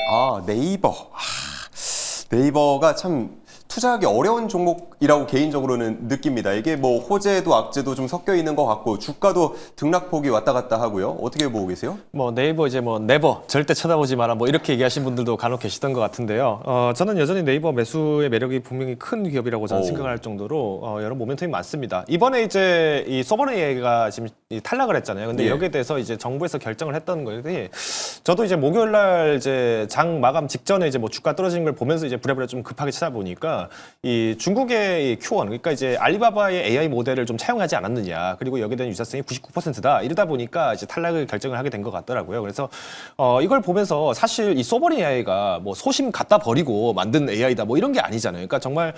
네이버가 참 투자하기 어려운 종목이라고 개인적으로는 느낍니다. 이게 뭐 호재도 악재도 좀 섞여 있는 것 같고 주가도 등락폭이 왔다 갔다 하고요. 어떻게 보고 계세요? 네이버 네버 절대 쳐다보지 마라 이렇게 얘기하신 분들도 간혹 계시던 것 같은데요. 저는 여전히 네이버 매수의 매력이 분명히 큰 기업이라고 저는 생각할 정도로 여러 모멘텀이 많습니다. 이번에 이제 이 소버네 AI가 지금 탈락을 했잖아요. 근데 여기에 대해서 이제 정부에서 결정을 했던 거지. 저도 이제 목요일 날 이제 장 마감 직전에 이제 뭐 주가 떨어지는 걸 보면서 이제 부랴부랴 좀 급하게 찾아보니까 이 중국의 이 Q1 그러니까 이제 알리바바의 AI 모델을 좀 차용하지 않았느냐 그리고 여기에 대한 유사성이 99%다 이러다 보니까 이제 탈락을 결정을 하게 된 것 같더라고요. 그래서 이걸 보면서 사실 이 소버네 AI가 뭐 소심 갖다 버리고 만든 AI다 뭐 이런 게 아니잖아요. 그러니까 정말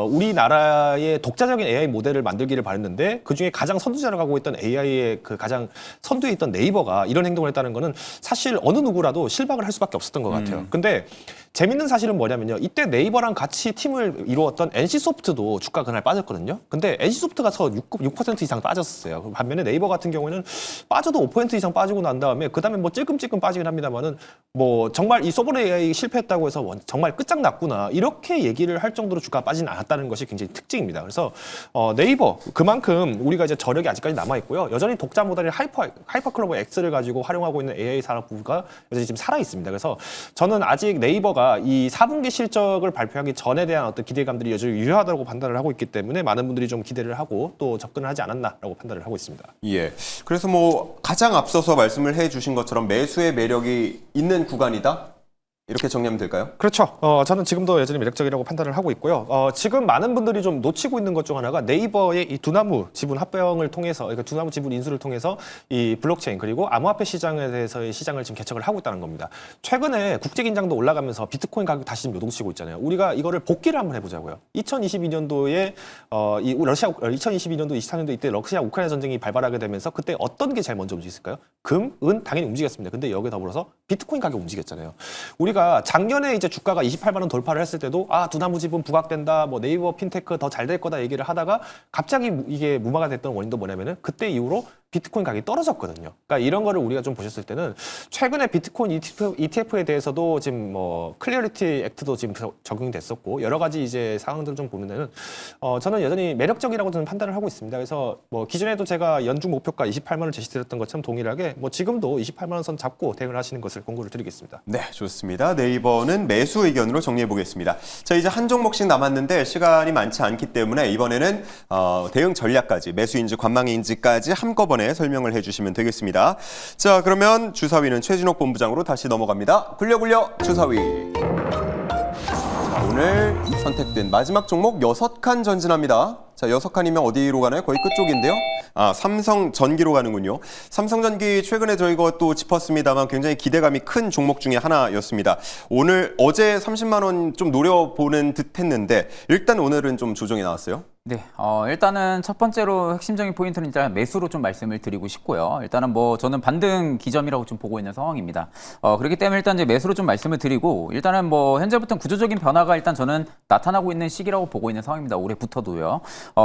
우리나라의 독자적인 AI 모델을 만들기를 바랬는데 그 중에 가장 선두자를 가고 있던 AI의 그 가장 선두에 있던 네이버가 이런 행동을 했다는 거는 사실 어느 누구라도 실망을 할 수밖에 없었던 것 같아요. 근데 재밌는 사실은 뭐냐면요. 이때 네이버랑 같이 팀을 이루었던 NC소프트도 주가 그날 빠졌거든요. 근데 NC소프트가 6% 이상 빠졌어요. 반면에 네이버 같은 경우에는 빠져도 5% 이상 빠지고 난 다음에 그다음에 뭐 찔끔찔끔 빠지긴 합니다만은 뭐 정말 이 소버레 AI 실패했다고 해서 정말 끝장났구나 이렇게 얘기를 할 정도로 주가가 빠지진 않았다는 것이 굉장히 특징입니다. 그래서 네이버 그만큼 우리가 이제 저력이 아직까지 남아 있고요. 여전히 독자 모델인 하이퍼클로버 X를 가지고 활용하고 있는 AI 산업부가 여전히 지금 살아 있습니다. 그래서 저는 아직 네이버가 이 4분기 실적을 발표하기 전에 대한 어떤 기대감들이 여전히 유효하다고 판단을 하고 있기 때문에 많은 분들이 좀 기대를 하고 또 접근을 하지 않았나라고 판단을 하고 있습니다. 예. 그래서 뭐 가장 앞서서 말씀을 해주신 것처럼 매수의 매력이 있는 구간이다. 이렇게 정리하면 될까요? 그렇죠. 저는 지금도 여전히 매력적이라고 판단을 하고 있고요. 지금 많은 분들이 좀 놓치고 있는 것 중 하나가 네이버의 이 두나무 지분 합병을 통해서, 그러니까 두나무 지분 인수를 통해서 이 블록체인 그리고 암호화폐 시장에 대해서의 시장을 지금 개척을 하고 있다는 겁니다. 최근에 국제 긴장도 올라가면서 비트코인 가격 다시 좀 요동치고 있잖아요. 우리가 이거를 복기를 한번 해보자고요. 2022년도에 2022년도, 23년도 이때 러시아 우크라이나 전쟁이 발발하게 되면서 그때 어떤 게 제일 먼저 움직였을까요? 금, 은 당연히 움직였습니다. 근데 여기에 더불어서 비트코인 가격 움직였잖아요. 우리가 작년에 이제 주가가 28만 원 돌파를 했을 때도 두나무 지분 부각된다, 뭐 네이버 핀테크 더 잘 될 거다 얘기를 하다가 갑자기 이게 무마가 됐던 원인도 뭐냐면은 그때 이후로 비트코인 가격이 떨어졌거든요. 그러니까 이런 거를 우리가 좀 보셨을 때는 최근에 비트코인 ETF에 대해서도 지금 뭐 클리어리티 액트도 지금 적용이 됐었고 여러 가지 이제 상황들을 좀 보면은 저는 여전히 매력적이라고 저는 판단을 하고 있습니다. 그래서 뭐 기존에도 제가 연중 목표가 28만 원 제시드렸던 것처럼 동일하게 뭐 지금도 28만 원 선 잡고 대응을 하시는 것을 권고를 드리겠습니다. 네, 좋습니다. 네이버는 매수 의견으로 정리해 보겠습니다. 자, 이제 한 종목씩 남았는데 시간이 많지 않기 때문에 이번에는 대응 전략까지 매수인지 관망인지까지 한꺼번에 설명을 해주시면 되겠습니다. 자, 그러면 주사위는 최진욱 본부장으로 다시 넘어갑니다. 굴려 주사위. 자, 오늘 선택된 마지막 종목 6칸 전진합니다. 자, 6칸이면 어디로 가나요? 거의 끝쪽인데요. 삼성전기로 가는군요. 삼성전기 최근에 저희가 또 짚었습니다만 굉장히 기대감이 큰 종목 중에 하나였습니다. 어제 30만 원 좀 노려보는 듯 했는데 일단 오늘은 좀 조정이 나왔어요. 네, 일단은 첫 번째로 핵심적인 포인트는 일단 매수로 좀 말씀을 드리고 싶고요. 일단은 뭐 저는 반등 기점이라고 좀 보고 있는 상황입니다. 그렇기 때문에 일단 이제 매수로 좀 말씀을 드리고 일단은 뭐 현재부터 구조적인 변화가 일단 저는 나타나고 있는 시기라고 보고 있는 상황입니다. 올해부터도요.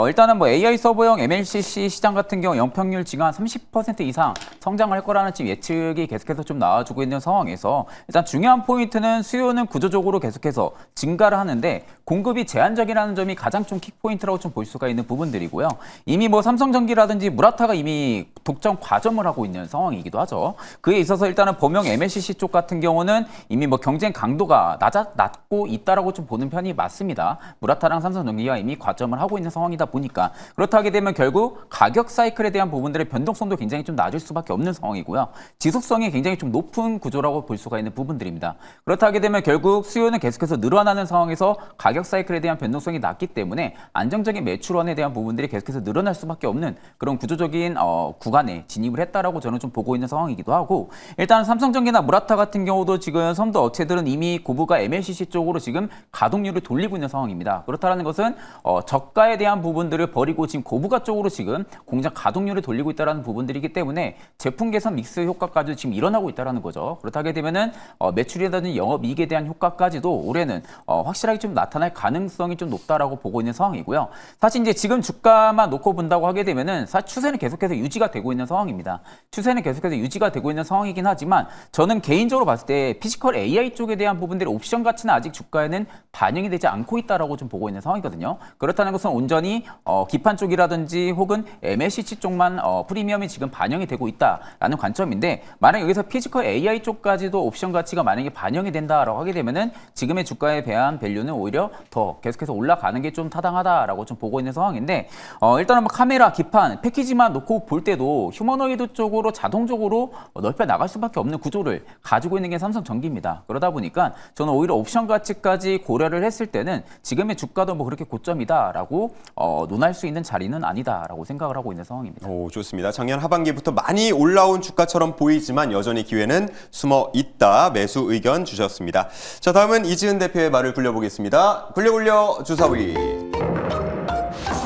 일단은 뭐 AI 서버형 MLCC 시장 같은 경우 연평균 지금 한 30% 이상 성장을 할 거라는 지금 예측이 계속해서 좀 나와주고 있는 상황에서 일단 중요한 포인트는 수요는 구조적으로 계속해서 증가를 하는데 공급이 제한적이라는 점이 가장 좀 킥포인트라고 좀 볼 수가 있는 부분들이고요. 이미 뭐 삼성전기라든지 무라타가 이미 독점 과점을 하고 있는 상황이기도 하죠. 그에 있어서 일단은 범용 MLCC 쪽 같은 경우는 이미 뭐 경쟁 강도가 낮고 있다라고 좀 보는 편이 맞습니다. 무라타랑 삼성전기가 이미 과점을 하고 있는 상황이다 보니까 그렇다 하게 되면 결국 가격 사이클에 대한 부분들의 변동성도 굉장히 좀 낮을 수밖에 없는 상황이고요. 지속성이 굉장히 좀 높은 구조라고 볼 수가 있는 부분들입니다. 그렇다 하게 되면 결국 수요는 계속해서 늘어나는 상황에서 가격 사이클에 대한 변동성이 낮기 때문에 안정적인 매출원에 대한 부분들이 계속해서 늘어날 수밖에 없는 그런 구조적인 구간에 진입을 했다라고 저는 좀 보고 있는 상황이기도 하고 일단 삼성전기나 무라타 같은 경우도 지금 선도 업체들은 이미 고부가 MLCC 쪽으로 지금 가동률을 돌리고 있는 상황입니다. 그렇다는 것은 저가에 대한 부분들을 버리고 지금 고부가 쪽으로 지금 공장 가동률을 돌리고 있다는 부분들이기 때문에 제품 개선 믹스 효과까지 지금 일어나고 있다는 거죠. 그렇다게 되면은 매출이라든지 영업이익에 대한 효과까지도 올해는 확실하게 좀 나타날 가능성이 좀 높다라고 보고 있는 상황이고요. 사실 이제 지금 주가만 놓고 본다고 하게 되면은 사실 추세는 계속해서 유지가 되고 있는 상황입니다. 추세는 계속해서 유지가 되고 있는 상황이긴 하지만 저는 개인적으로 봤을 때 피지컬 AI 쪽에 대한 부분들의 옵션 가치는 아직 주가에는 반영이 되지 않고 있다라고 좀 보고 있는 상황이거든요. 그렇다는 것은 온전히 기판 쪽이라든지 혹은 MLCC 쪽만 프리미엄이 지금 반영이 되고 있다라는 관점인데 만약 여기서 피지컬 AI 쪽까지도 옵션 가치가 만약에 반영이 된다라고 하게 되면은 지금의 주가에 대한 밸류는 오히려 더 계속해서 올라가는 게 좀 타당하다라고 좀 보고 있는 상황인데 일단은 뭐 카메라, 기판, 패키지만 놓고 볼 때도 휴머노이드 쪽으로 자동적으로 넓혀 나갈 수밖에 없는 구조를 가지고 있는 게 삼성전기입니다. 그러다 보니까 저는 오히려 옵션 가치까지 고려를 했을 때는 지금의 주가도 뭐 그렇게 고점이다라고 논할 수 있는 자리는 아니다라고 생각을 하고 있는 상황입니다. 오, 좋습니다. 작년 하반기부터 많이 올라온 주가처럼 보이지만 여전히 기회는 숨어 있다. 매수 의견 주셨습니다. 자, 다음은 이지은 대표의 말을 굴려보겠습니다. 굴려 주사위.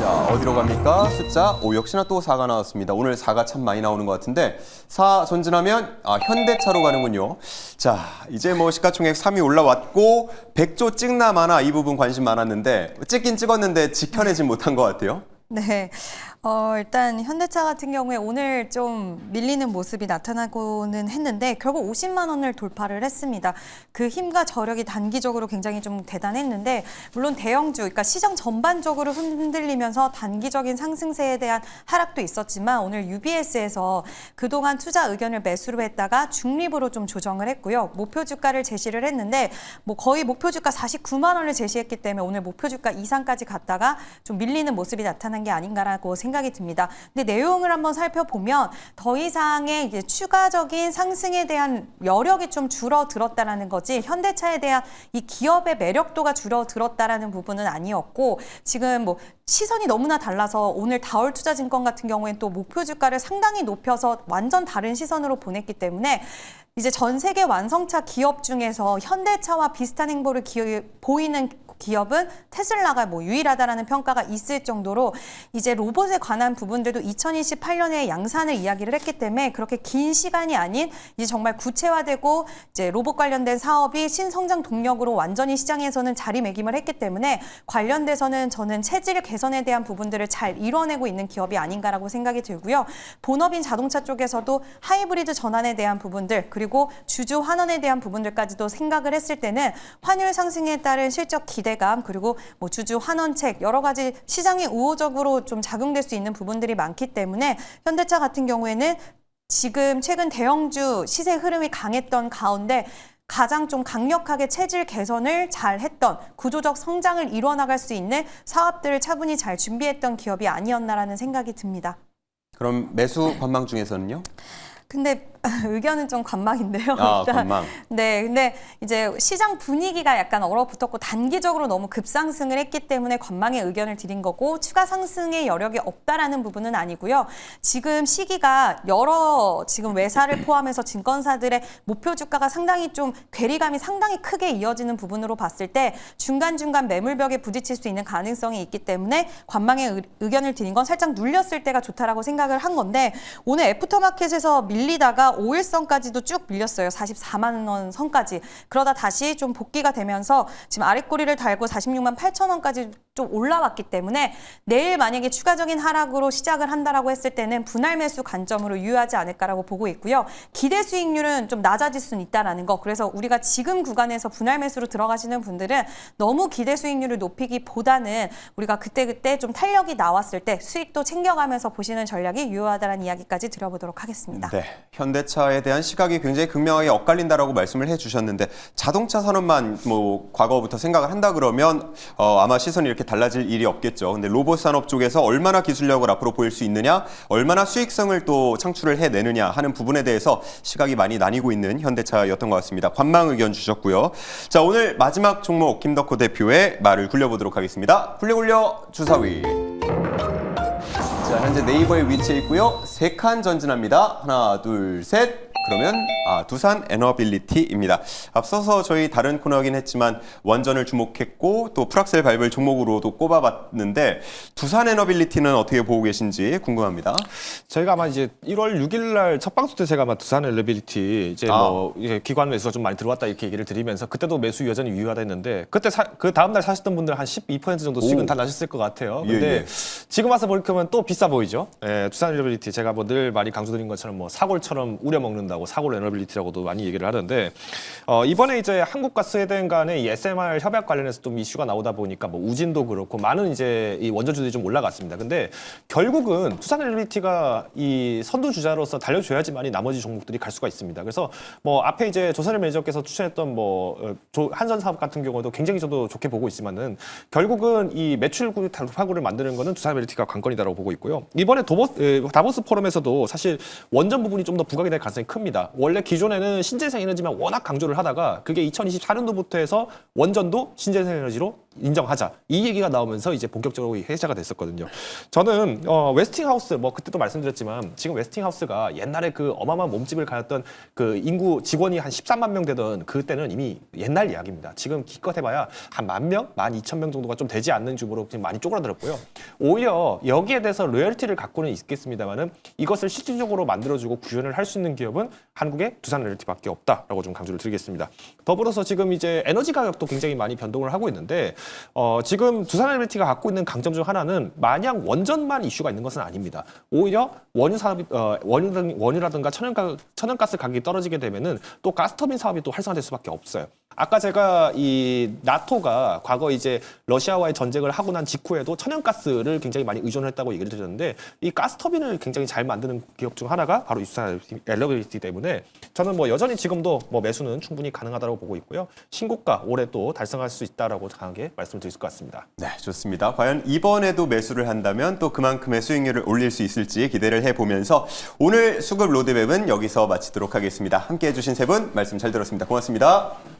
자, 어디로 갑니까? 숫자 5 역시나 또 4가 나왔습니다. 오늘 4가 참 많이 나오는 것 같은데 4 전진하면 현대차로 가는군요. 자, 이제 뭐 시가총액 3위 올라왔고 100조 찍나 마나 이 부분 관심 많았는데 찍긴 찍었는데 지켜내진 못한 것 같아요. 네. 일단 현대차 같은 경우에 오늘 좀 밀리는 모습이 나타나고는 했는데 결국 50만 원을 돌파를 했습니다. 그 힘과 저력이 단기적으로 굉장히 좀 대단했는데 물론 대형주, 그러니까 시장 전반적으로 흔들리면서 단기적인 상승세에 대한 하락도 있었지만 오늘 UBS에서 그동안 투자 의견을 매수로 했다가 중립으로 좀 조정을 했고요. 목표 주가를 제시를 했는데 뭐 거의 목표 주가 49만 원을 제시했기 때문에 오늘 목표 주가 이상까지 갔다가 좀 밀리는 모습이 나타난 게 아닌가라고 생각이 듭니다. 근데 내용을 한번 살펴보면 더 이상의 이제 추가적인 상승에 대한 여력이 좀 줄어들었다라는 거지 현대차에 대한 이 기업의 매력도가 줄어들었다라는 부분은 아니었고 지금 뭐 시선이 너무나 달라서 오늘 다올투자증권 같은 경우에는 또 목표 주가를 상당히 높여서 완전 다른 시선으로 보냈기 때문에 이제 전 세계 완성차 기업 중에서 현대차와 비슷한 행보를 보이는 기업은 테슬라가 뭐 유일하다라는 평가가 있을 정도로 이제 로봇에 관한 부분들도 2028년에 양산을 이야기를 했기 때문에 그렇게 긴 시간이 아닌 이제 정말 구체화되고 이제 로봇 관련된 사업이 신성장 동력으로 완전히 시장에서는 자리매김을 했기 때문에 관련돼서는 저는 체질 개선에 대한 부분들을 잘 이뤄내고 있는 기업이 아닌가라고 생각이 들고요. 본업인 자동차 쪽에서도 하이브리드 전환에 대한 부분들 그리고 주주 환원에 대한 부분들까지도 생각을 했을 때는 환율 상승에 따른 실적 기대감 그리고 뭐 주주 환원책 여러 가지 시장이 우호적으로 좀 작용될 수 있는 부분들이 많기 때문에 현대차 같은 경우에는 지금 최근 대형주 시세 흐름이 강했던 가운데 가장 좀 강력하게 체질 개선을 잘 했던 구조적 성장을 이뤄나갈 수 있는 사업들을 차분히 잘 준비했던 기업이 아니었나라는 생각이 듭니다. 그럼 매수 관망 중에서는요? 근데 의견은 좀 관망인데요. 일단, 관망. 네, 근데 이제 시장 분위기가 약간 얼어붙었고 단기적으로 너무 급상승을 했기 때문에 관망의 의견을 드린 거고 추가 상승의 여력이 없다라는 부분은 아니고요. 지금 시기가 여러 지금 외사를 포함해서 증권사들의 목표 주가가 상당히 좀 괴리감이 상당히 크게 이어지는 부분으로 봤을 때 중간중간 매물벽에 부딪힐 수 있는 가능성이 있기 때문에 관망의 의견을 드린 건 살짝 눌렸을 때가 좋다라고 생각을 한 건데 오늘 애프터마켓에서 밀리다가 5일선까지도 쭉 밀렸어요. 44만 원 선까지. 그러다 다시 좀 복귀가 되면서 지금 아랫꼬리를 달고 46만 8천 원까지 좀 올라왔기 때문에 내일 만약에 추가적인 하락으로 시작을 한다라고 했을 때는 분할 매수 관점으로 유효하지 않을까라고 보고 있고요. 기대 수익률은 좀 낮아질 수는 있다라는 거. 그래서 우리가 지금 구간에서 분할 매수로 들어가시는 분들은 너무 기대 수익률을 높이기보다는 우리가 그때그때 좀 탄력이 나왔을 때 수익도 챙겨가면서 보시는 전략이 유효하다라는 이야기까지 드려보도록 하겠습니다. 네, 현대차에 대한 시각이 굉장히 극명하게 엇갈린다라고 말씀을 해주셨는데 자동차 산업만 뭐 과거부터 생각을 한다 그러면 아마 시선이 이렇게 달라질 일이 없겠죠. 근데 로봇 산업 쪽에서 얼마나 기술력을 앞으로 보일 수 있느냐, 얼마나 수익성을 또 창출을 해내느냐 하는 부분에 대해서 시각이 많이 나뉘고 있는 현대차였던 것 같습니다. 관망 의견 주셨고요. 자, 오늘 마지막 종목 김덕호 대표의 말을 굴려보도록 하겠습니다. 굴려 주사위. 자, 현재 네이버에 위치해 있고요. 3칸 전진합니다. 하나, 둘, 셋. 그러면 두산 에너빌리티입니다. 앞서서 저희 다른 코너이긴 했지만 원전을 주목했고 또 풀악셀 밟을 종목으로도 꼽아봤는데 두산 에너빌리티는 어떻게 보고 계신지 궁금합니다. 저희가 아마 이제 1월 6일 날 첫 방송 때 제가 아마 두산 엘리빌리티 이제 뭐 이제 기관 매수가 좀 많이 들어왔다 이렇게 얘기를 드리면서 그때도 매수 여전히 유효하다 했는데 그때 그 다음 날 사셨던 분들 한 12% 정도 수익은 다 나셨을 것 같아요. 근데 예. 지금 와서 보면 또 비싸 보이죠. 예, 두산 엘리빌리티 제가 뭐 늘 많이 강조드린 것처럼 뭐 사골처럼 우려 먹는다고 사골 에너빌리티라고도 많이 얘기를 하는데 이번에 이제 한국과 스웨덴 간의 이 SMR 협약 관련해서 좀 이슈가 나오다 보니까 뭐 우진도 그렇고 많은 이제 이 원전주들이 좀 올라갔습니다. 근데 결국은 두산 엘리빌리티가 이 선두 주자로서 달려줘야지만이 나머지 종목들이 갈 수가 있습니다. 그래서 뭐 앞에 이제 조선일 매니저께서 추천했던 뭐 한전 사업 같은 경우도 굉장히 저도 좋게 보고 있지만은 결국은 이 매출구 돌파구를 만드는 거는 두산 엘리빌리티가 관건이다라고 보고 있고요. 이번에 다보스 포럼에서도 사실 원전 부분이 좀 더 부각이 될 가능성이 큽니다. 원래 기존에는 신재생 에너지만 워낙 강조를 하다가 그게 2024년도부터 해서 원전도 신재생 에너지로 인정하자 이 얘기가 나오면서 이제 본격적으로 해제가 됐었거든요. 저는 웨스팅하우스 뭐 그때도 말씀드렸지만 지금 웨스팅하우스가 옛날에 그 어마어마한 몸집을 가졌던 그 인구 직원이 한 13만 명 되던 그때는 이미 옛날 이야기입니다. 지금 기껏 해봐야 한 1만 명, 12,000명 정도가 좀 되지 않는 규모로 지금 많이 쪼그라들었고요. 오히려 여기에 대해서 로열티를 갖고는 있겠습니다만은 이것을 실질적으로 만들어주고 구현을 할 수 있는 기업은 한국의 두산 로열티밖에 없다라고 좀 강조를 드리겠습니다. 더불어서 지금 이제 에너지 가격도 굉장히 많이 변동을 하고 있는데 지금 두산 로열티가 갖고 있는 강점 중 하나는 마냥 원전만 이슈가 있는 것은 아닙니다. 오히려 원유 사업이 원유라든가 천연가스 가격이 떨어지게 되면은 또 가스터빈 사업이 또 활성화될 수밖에 없어요. 아까 제가 이 나토가 과거 이제 러시아와의 전쟁을 하고 난 직후에도 천연가스를 굉장히 많이 의존을 했다고 얘기를 드렸는데 이 가스터빈을 굉장히 잘 만드는 기업 중 하나가 바로 두산 엘러베이터 때문에 저는 뭐 여전히 지금도 뭐 매수는 충분히 가능하다고 보고 있고요. 신고가 올해 또 달성할 수 있다라고 강하게 말씀을 드릴 것 같습니다. 네, 좋습니다. 과연 이번에도 매수를 한다면 또 그만큼의 수익률을 올릴 수 있을지 기대를 해보면서 오늘 수급 로드맵은 여기서 마치도록 하겠습니다. 함께해 주신 세 분 말씀 잘 들었습니다. 고맙습니다.